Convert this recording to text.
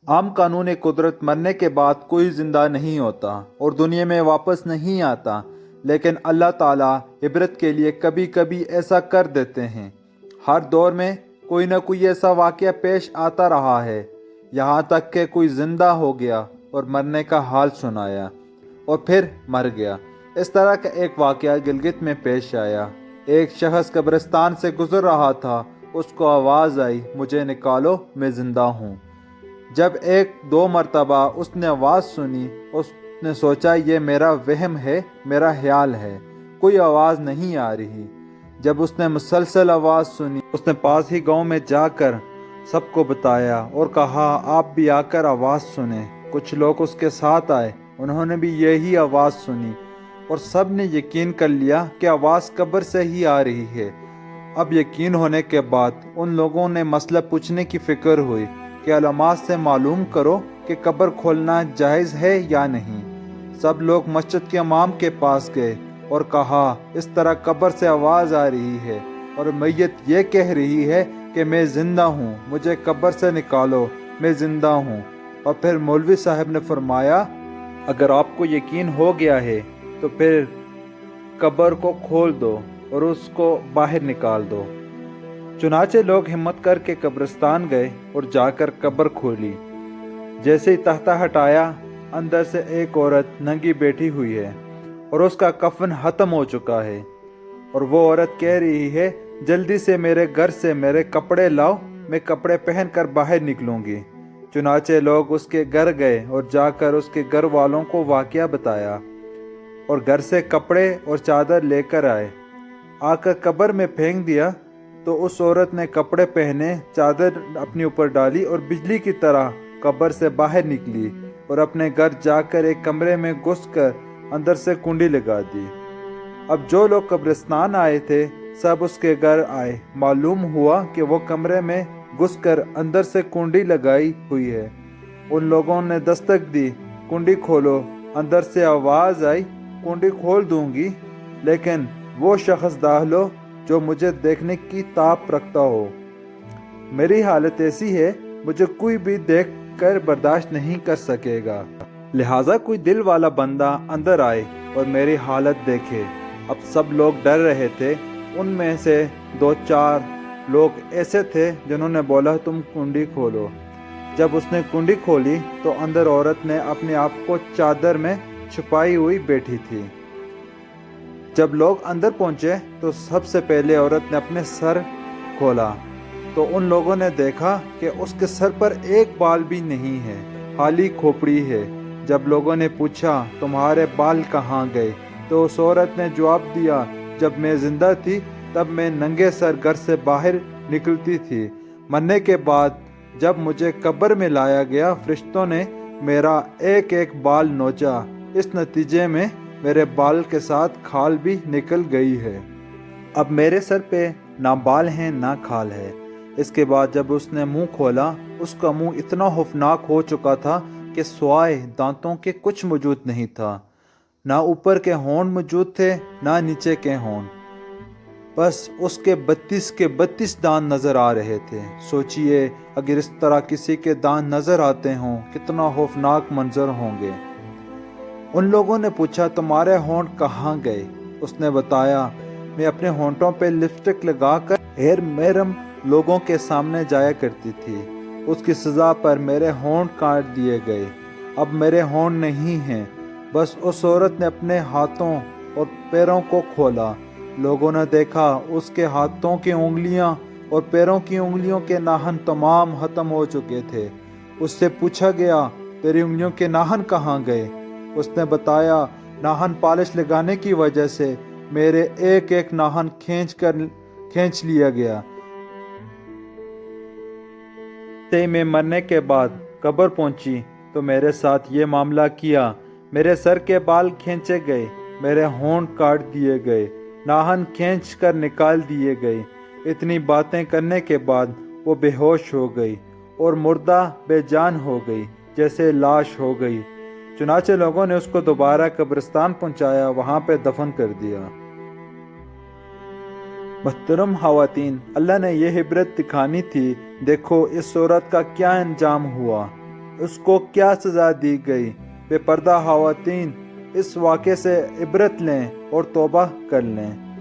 عام قانون قدرت مرنے کے بعد کوئی زندہ نہیں ہوتا اور دنیا میں واپس نہیں آتا، لیکن اللہ تعالیٰ عبرت کے لیے کبھی کبھی ایسا کر دیتے ہیں۔ ہر دور میں کوئی نہ کوئی ایسا واقعہ پیش آتا رہا ہے، یہاں تک کہ کوئی زندہ ہو گیا اور مرنے کا حال سنایا اور پھر مر گیا۔ اس طرح کا ایک واقعہ گلگت میں پیش آیا۔ ایک شخص قبرستان سے گزر رہا تھا، اس کو آواز آئی، مجھے نکالو، میں زندہ ہوں۔ جب ایک دو مرتبہ اس نے آواز سنی، اس نے سوچا یہ میرا وہم ہے، میرا خیال ہے، کوئی آواز نہیں آ رہی۔ جب اس نے مسلسل آواز سنی، اس نے پاس ہی گاؤں میں جا کر سب کو بتایا اور کہا آپ بھی آ کر آواز سنیں۔ کچھ لوگ اس کے ساتھ آئے، انہوں نے بھی یہی آواز سنی اور سب نے یقین کر لیا کہ آواز قبر سے ہی آ رہی ہے۔ اب یقین ہونے کے بعد ان لوگوں نے مسئلہ پوچھنے کی فکر ہوئی کہ علماء سے معلوم کرو کہ قبر کھولنا جائز ہے یا نہیں۔ سب لوگ مسجد کے امام کے پاس گئے اور کہا اس طرح قبر سے آواز آ رہی ہے اور میت یہ کہہ رہی ہے کہ میں زندہ ہوں، مجھے قبر سے نکالو، میں زندہ ہوں۔ اور پھر مولوی صاحب نے فرمایا اگر آپ کو یقین ہو گیا ہے تو پھر قبر کو کھول دو اور اس کو باہر نکال دو۔ چنانچہ لوگ ہمت کر کے قبرستان گئے اور جا کر قبر کھولی۔ جیسے ہی تختہ ہٹایا، اندر سے ایک عورت ننگی بیٹھی ہوئی ہے اور اس کا کفن ختم ہو چکا ہے، اور وہ عورت کہہ رہی ہے جلدی سے میرے گھر سے میرے کپڑے لاؤ، میں کپڑے پہن کر باہر نکلوں گی۔ چنانچہ لوگ اس کے گھر گئے اور جا کر اس کے گھر والوں کو واقعہ بتایا اور گھر سے کپڑے اور چادر لے کر آئے۔ آ کر قبر میں پھینک دیا تو اس عورت نے کپڑے پہنے، چادر اپنے اوپر ڈالی اور بجلی کی طرح قبر سے باہر نکلی اور اپنے گھر جا کر ایک کمرے میں گھس کر اندر سے کنڈی لگا دی۔ اب جو لوگ قبرستان آئے تھے سب اس کے گھر آئے، معلوم ہوا کہ وہ کمرے میں گھس کر اندر سے کنڈی لگائی ہوئی ہے۔ ان لوگوں نے دستک دی، کنڈی کھولو۔ اندر سے آواز آئی، کنڈی کھول دوں گی لیکن وہ شخص داخل ہو جو مجھے دیکھنے کی تاب رکھتا ہو۔ میری حالت ایسی ہے مجھے کوئی بھی دیکھ کر برداشت نہیں کر سکے گا، لہٰذا کوئی دل والا بندہ اندر آئے اور میری حالت دیکھے۔ اب سب لوگ ڈر رہے تھے۔ ان میں سے دو چار لوگ ایسے تھے جنہوں نے بولا تم کنڈی کھولو۔ جب اس نے کنڈی کھولی تو اندر عورت نے اپنے آپ کو چادر میں چھپائی ہوئی بیٹھی تھی۔ جب لوگ اندر پہنچے تو سب سے پہلے عورت نے اپنے سر کھولا تو ان لوگوں نے دیکھا کہ اس کے سر پر ایک بال بھی نہیں ہے، خالی کھوپڑی ہے۔ جب لوگوں نے پوچھا تمہارے بال کہاں گئے تو اس عورت نے جواب دیا جب میں زندہ تھی تب میں ننگے سر گھر سے باہر نکلتی تھی، مرنے کے بعد جب مجھے قبر میں لایا گیا فرشتوں نے میرا ایک ایک بال نوچا، اس نتیجے میں میرے بال کے ساتھ کھال بھی نکل گئی ہے۔ اب میرے سر پہ نہ بال ہیں نہ کھال ہے۔ اس کے بعد جب اس نے منہ کھولا، اس کا منہ اتنا خوفناک ہو چکا تھا کہ سوائے دانتوں کے کچھ موجود نہیں تھا، نہ اوپر کے ہونٹ موجود تھے نہ نیچے کے ہونٹ، بس اس کے 32 دانت نظر آ رہے تھے۔ سوچئے اگر اس طرح کسی کے دانت نظر آتے ہوں کتنا خوفناک منظر ہوں گے۔ ان لوگوں نے پوچھا تمہارے ہونٹ کہاں گئے؟ اس نے بتایا میں اپنے ہونٹوں پہ لپسٹک لگا کر ہیر میرم لوگوں کے سامنے جایا کرتی تھی، اس کی سزا پر میرے ہونٹ کاٹ دیے گئے، اب میرے ہونٹ نہیں ہیں۔ بس اس عورت نے اپنے ہاتھوں اور پیروں کو کھولا، لوگوں نے دیکھا اس کے ہاتھوں کی انگلیاں اور پیروں کی انگلیوں کے ناخن تمام ختم ہو چکے تھے۔ اس سے پوچھا گیا تیری انگلیوں کے ناخن کہاں گئے؟ اس نے بتایا ناخن پالش لگانے کی وجہ سے میرے ایک ایک ناخن کھینچ لیا گیا۔ میں مرنے کے بعد قبر پہنچی تو میرے ساتھ یہ معاملہ کیا، میرے سر کے بال کھینچے گئے، میرے ہونٹ کاٹ دیے گئے، ناخن کھینچ کر نکال دیے گئے۔ اتنی باتیں کرنے کے بعد وہ بے ہوش ہو گئی اور مردہ بے جان ہو گئی، جیسے لاش ہو گئی۔ چنانچہ لوگوں نے اس کو دوبارہ قبرستان پہنچایا، وہاں پہ دفن کر دیا۔ محترم خواتین، اللہ نے یہ عبرت دکھانی تھی، دیکھو اس عورت کا کیا انجام ہوا۔ اس کو کیا سزا دی گئی۔ بے پردہ خواتین اس واقعے سے عبرت لیں اور توبہ کر لیں۔